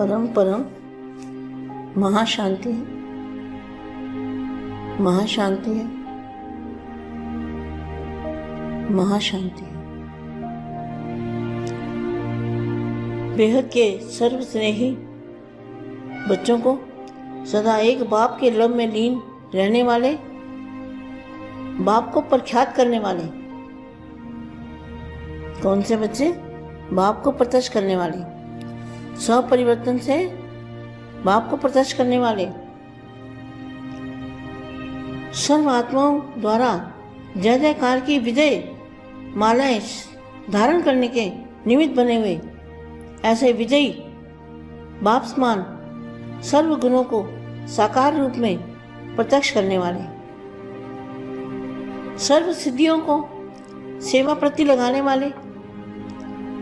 परम परम महाशांति है, महाशांति है, महाशांति है। बेहद के सर्व स्नेही बच्चों को सदा एक बाप के लब में लीन रहने वाले, बाप को प्रख्यात करने वाले। कौन से बच्चे? बाप को प्रत्यक्ष करने वाले, स्वपरिवर्तन से बाप को प्रत्यक्ष करने वाले, सर्व आत्माओं द्वारा जय जयकार की विजय मालाएं धारण करने के निमित्त बने हुए ऐसे विजयी बाप समान सर्व गुणों को साकार रूप में प्रत्यक्ष करने वाले, सर्व सिद्धियों को सेवा प्रति लगाने वाले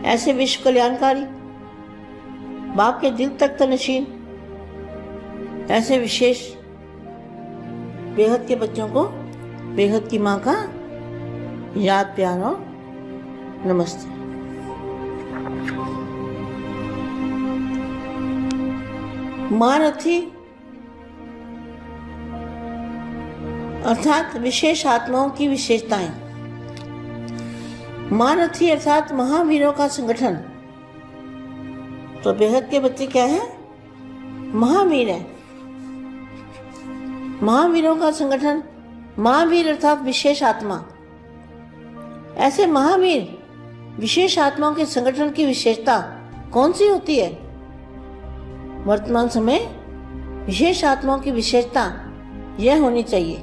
ऐसे विश्व कल्याणकारी बाप के दिल तक तनशीन ऐसे विशेष बेहद के बच्चों को बेहद की माँ का याद प्यार और नमस्ते। महारथी अर्थात विशेष आत्माओं की विशेषताएं। महारथी अर्थात महावीरों का संगठन। तो बेहद के बच्चे क्या है? महावीर है। महावीरों का संगठन, महावीर अर्थात विशेष आत्मा। ऐसे महावीर विशेष आत्माओं के संगठन की विशेषता कौन सी होती है? वर्तमान समय विशेष आत्माओं की विशेषता यह होनी चाहिए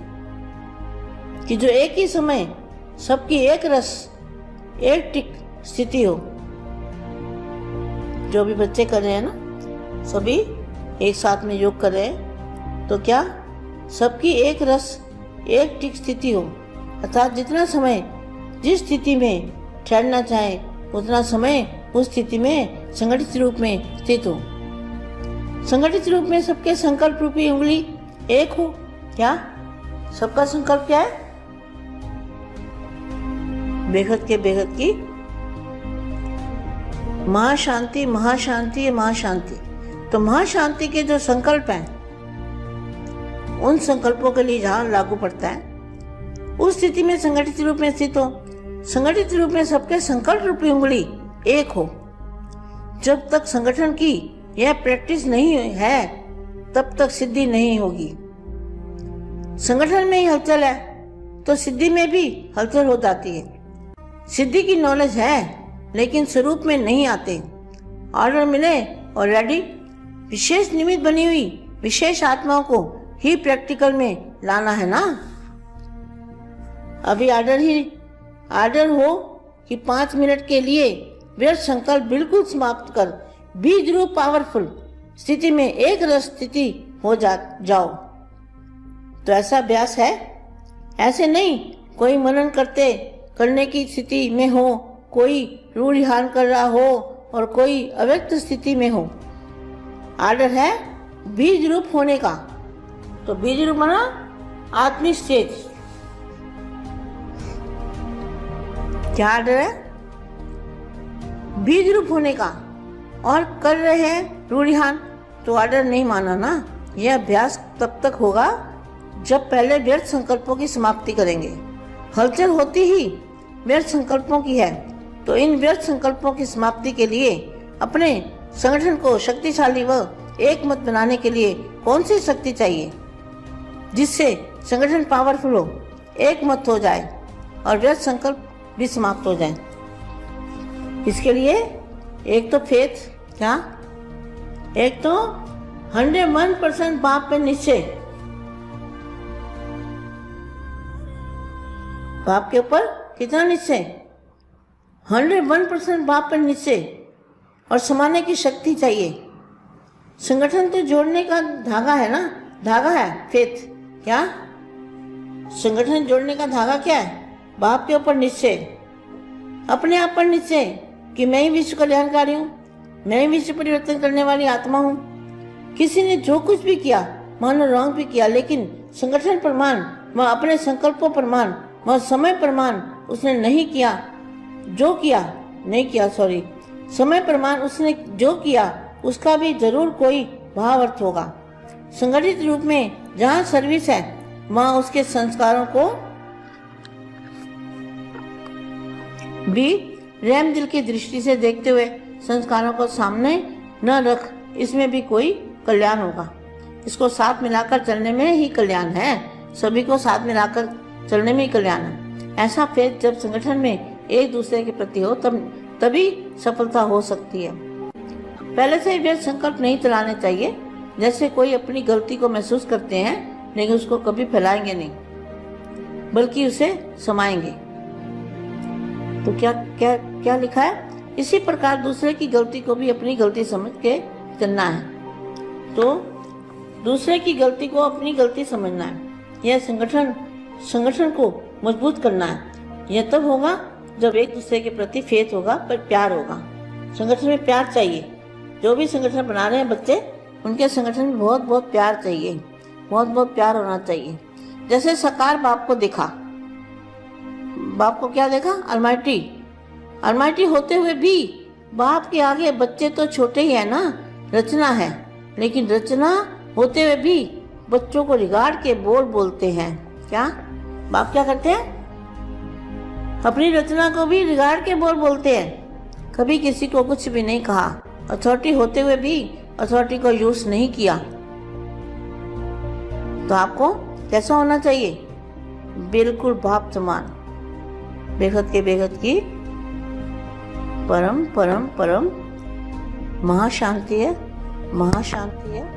कि जो एक ही समय सबकी एक रस एक टिक स्थिति हो। जो भी बच्चे कर रहे हैं ना, सभी एक साथ में योग कर रहे हैं, तो क्या सबकी एक रस एक टिक स्थिति हो, अर्थात जितना समय जिस स्थिति में ठहरना चाहे उतना समय उस स्थिति में संगठित रूप में स्थित हो। संगठित रूप में सबके संकल्प रूपी उंगली एक हो। क्या सबका संकल्प क्या है? बेहद के बेहद की महाशांति, महाशांति, महाशांति। तो महाशांति के जो संकल्प हैं, उन संकल्पों के लिए जहां लागू पड़ता है उस स्थिति में संगठित रूप में स्थित हो। संगठित रूप में सबके संकल्प रूपी उंगली एक हो। जब तक संगठन की यह प्रैक्टिस नहीं है तब तक सिद्धि नहीं होगी। संगठन में ही हलचल है तो सिद्धि में भी हलचल हो जाती है। सिद्धि की नॉलेज है लेकिन स्वरूप में नहीं आते। ऑर्डर मिले और रेडी, विशेष निमित्त बनी हुई विशेष आत्माओं को ही प्रैक्टिकल में लाना है ना। अभी ऑर्डर हो कि 5 मिनट के लिए व्यर्थ संकल्प बिल्कुल समाप्त कर बीज रूप पावरफुल स्थिति में एक रस स्थिति हो जाओ। तो ऐसा अभ्यास है। ऐसे नहीं कोई मनन करने की स्थिति में हो, कोई रूढ़िहान कर रहा हो और कोई अव्यक्त स्थिति में हो। आर्डर है बीज रूप होने का। तो बीज रूप माना आत्मिक स्टेज। क्या आर्डर है? बीज रूप होने का। और कर रहे हैं रूढ़िहान, तो आर्डर नहीं माना ना। यह अभ्यास तब तक होगा जब पहले व्यर्थ संकल्पों की समाप्ति करेंगे। हलचल होती ही व्यर्थ संकल्पों की है, तो इन व्यर्थ संकल्पों की समाप्ति के लिए अपने संगठन को शक्तिशाली व एक मत बनाने के लिए कौन सी शक्ति चाहिए जिससे संगठन पावरफुल हो, एक मत हो जाए और व्यर्थ संकल्प भी समाप्त हो जाए? इसके लिए एक तो फेथ, क्या? एक तो 101% बाप पे निश्चय, बाप के ऊपर कितना निश्चय? 101% बाप पर निश्चय और समाने की शक्ति चाहिए। संगठन तो जोड़ने का धागा है ना, धागा है फेथ। क्या संगठन जोड़ने का धागा क्या है? बाप के ऊपर निश्चय, अपने आप पर निश्चय कि मैं ही विश्व कल्याणकारी हूँ, मैं ही विश्व परिवर्तन करने वाली आत्मा हूँ। किसी ने जो कुछ भी किया, मानो रॉन्ग भी किया, लेकिन संगठन प्रमाण व अपने संकल्पों प्रमाण व समय प्रमाण उसने नहीं किया, जो किया नहीं किया, सॉरी, समय प्रमाण उसने जो किया उसका भी जरूर कोई भाव अर्थ होगा। संगठित रूप में जहाँ सर्विस है वहाँ उसके संस्कारों को भी रहम दिल की दृष्टि से देखते हुए संस्कारों को सामने न रख, इसमें भी कोई कल्याण होगा। इसको साथ मिलाकर चलने में ही कल्याण है, सभी को साथ मिलाकर चलने में ही कल्याण है। ऐसा फेथ जब संगठन में एक दूसरे के प्रति हो तभी सफलता हो सकती है। पहले से वे संकल्प नहीं चलाने चाहिए। जैसे कोई अपनी गलती को महसूस करते हैं लेकिन उसको कभी फैलाएंगे नहीं, बल्कि उसे समाएंगे। तो क्या लिखा है? इसी प्रकार दूसरे की गलती को भी अपनी गलती समझ के चलना है। तो दूसरे की गलती को अपनी गलती समझना है। यह संगठन को मजबूत करना है। यह तब होगा जब एक दूसरे के प्रति फेथ होगा, पर प्यार होगा। संगठन में प्यार चाहिए। जो भी संगठन बना रहे हैं बच्चे, उनके संगठन में बहुत बहुत प्यार चाहिए, बहुत बहुत प्यार होना चाहिए। जैसे साकार बाप को देखा, बाप को क्या देखा? अलमाइटी होते हुए भी बाप के आगे बच्चे तो छोटे ही है ना, रचना है। लेकिन रचना होते हुए भी बच्चों को रिगाड़ के बोलते हैं। क्या बाप क्या करते हैं? अपनी रचना को भी रिगाड़ के बोलते हैं। कभी किसी को कुछ भी नहीं कहा, अथॉरिटी होते हुए भी अथॉरिटी को यूज नहीं किया। तो आपको कैसा होना चाहिए? बिल्कुल बाप समान। बेखत के बेखत की परम परम परम महाशांति है, महाशांति है।